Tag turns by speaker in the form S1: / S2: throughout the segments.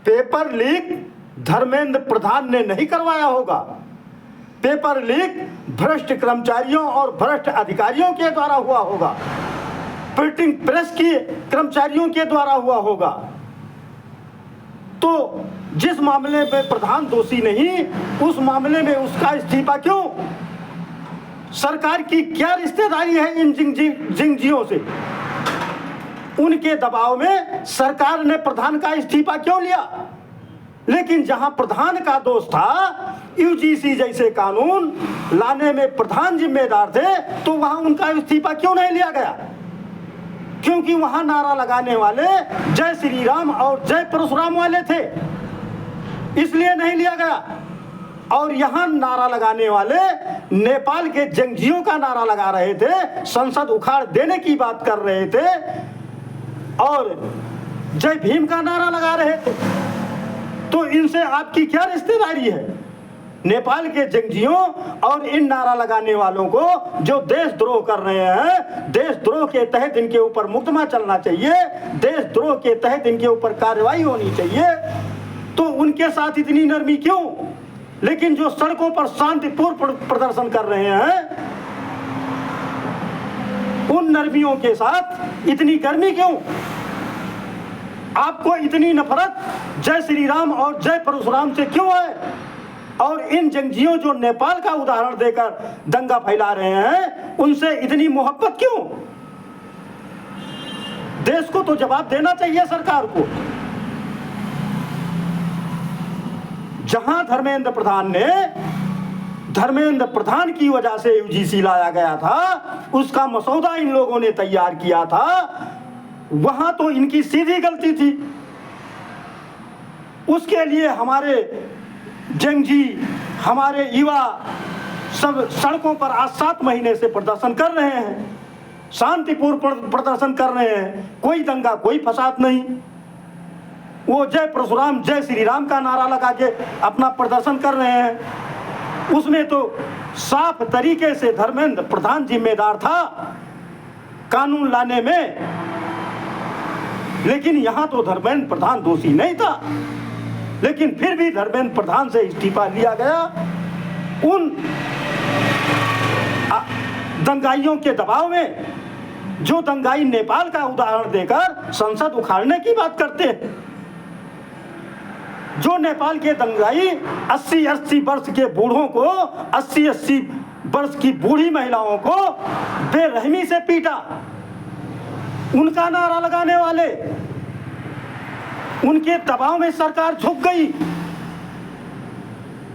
S1: Paper leak Dharmendra Pradhan ने नहीं करवाया होगा। पेपर लीक भ्रष्ट कर्मचारियों और भ्रष्ट अधिकारियों के द्वारा हुआ होगा, प्रिंटिंग प्रेस के कर्मचारियों के द्वारा हुआ होगा। तो जिस मामले में प्रधान दोषी नहीं, उस मामले में उसका इस्तीफा क्यों? सरकार की क्या रिश्तेदारी है इन जिंगजियों से? उनके दबाव में सरकार ने प्रधान का इस्तीफा क्यों लिया? लेकिन जहां प्रधान का दोष था, यूजीसी जैसे कानून लाने में प्रधान जिम्मेदार थे, तो वहां उनका इस्तीफा क्यों नहीं लिया गया? क्योंकि वहां नारा लगाने वाले जय श्री राम और जय परशुराम वाले थे, इसलिए नहीं लिया गया। और यहाँ नारा लगाने वाले नेपाल के जंगजियों का नारा लगा रहे थे, संसद उखाड़ देने की बात कर रहे थे और जय भीम का नारा लगा रहे थे। तो इनसे आपकी क्या रिश्तेदारी है? नेपाल के जंगजियों और इन नारा लगाने वालों को जो देशद्रोह कर रहे हैं, देशद्रोह के तहत इनके ऊपर मुकदमा चलना चाहिए, देशद्रोह के तहत इनके ऊपर कार्रवाई होनी चाहिए। तो उनके साथ इतनी नरमी क्यों? लेकिन जो सड़कों पर शांतिपूर्ण प्रदर्शन कर रहे हैं, उन नरमियों के साथ इतनी गर्मी क्यों? आपको इतनी नफरत जय श्री राम और जय परशुराम से क्यों है? और इन जंगजियों जो नेपाल का उदाहरण देकर दंगा फैला रहे हैं, उनसे इतनी मोहब्बत क्यों? देश को तो जवाब देना चाहिए सरकार को। जहां धर्मेंद्र प्रधान की वजह से यूजीसी लाया गया था, उसका मसौदा इन लोगों ने तैयार किया था, वहां तो इनकी सीधी गलती थी। उसके लिए हमारे जंगजी, हमारे युवा सब सड़कों पर आज 7 महीने से प्रदर्शन कर रहे हैं, शांतिपूर्ण प्रदर्शन कर रहे हैं, कोई दंगा कोई फसाद नहीं। वो जय परशुराम जय श्री राम का नारा लगा के अपना प्रदर्शन कर रहे हैं। उसमें तो साफ तरीके से धर्मेंद्र प्रधान जिम्मेदार था कानून लाने में, लेकिन यहां तो धर्मेंद्र प्रधान दोषी नहीं था। लेकिन फिर भी धर्मेंद्र प्रधान से इस्तीफा लिया गया उन दंगाइयों के दबाव में, जो दंगाई नेपाल का उदाहरण देकर संसद उखाड़ने की बात करते हैं। जो नेपाल के दंगाई 80-80 वर्ष के बूढ़ों को, 80-80 वर्ष की बूढ़ी महिलाओं को बेरहमी से पीटा, उनका नारा लगाने वाले, उनके दबाव में सरकार झुक गई।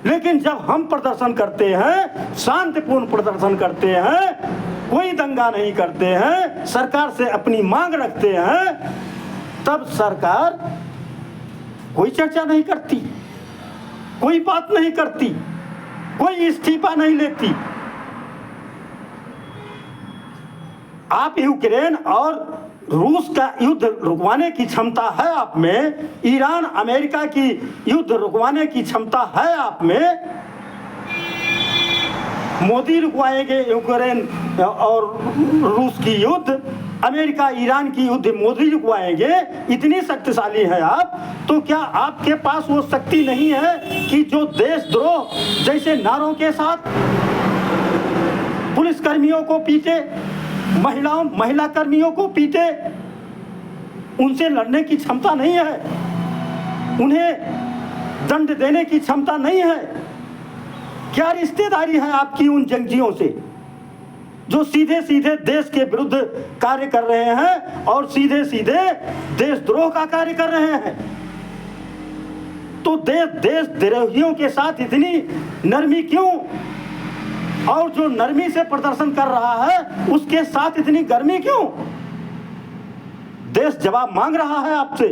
S1: लेकिन जब हम प्रदर्शन करते हैं, शांतिपूर्ण प्रदर्शन करते हैं, कोई दंगा नहीं करते हैं, सरकार से अपनी मांग रखते हैं, तब सरकार कोई चर्चा नहीं करती, कोई बात नहीं करती, कोई इस्तीफा नहीं लेती। आप यूक्रेन और रूस का युद्ध रुकवाने की क्षमता है आप में, ईरान अमेरिका की युद्ध रुकवाने की क्षमता है आप में। मोदी रुकवाएंगे यूक्रेन और रूस की युद्ध, अमेरिका ईरान की युद्ध मोदी रुकवाएंगे, इतनी शक्तिशाली है आप। तो क्या आपके पास वो शक्ति नहीं है कि जो देशद्रोह जैसे नारों के साथ पुलिसकर्मियों को पीटे, महिला कर्मियों को पीटे, उनसे लड़ने की क्षमता नहीं है, उन्हें दंड देने की क्षमता नहीं है? क्या रिश्तेदारी है आपकी उन जंगजियों से जो सीधे सीधे देश के विरुद्ध कार्य कर रहे हैं और सीधे सीधे देशद्रोह का कार्य कर रहे हैं? तो देशद्रोहियों के साथ इतनी नरमी क्यों? और जो नरमी से प्रदर्शन कर रहा है उसके साथ इतनी गर्मी क्यों? देश जवाब मांग रहा है आपसे।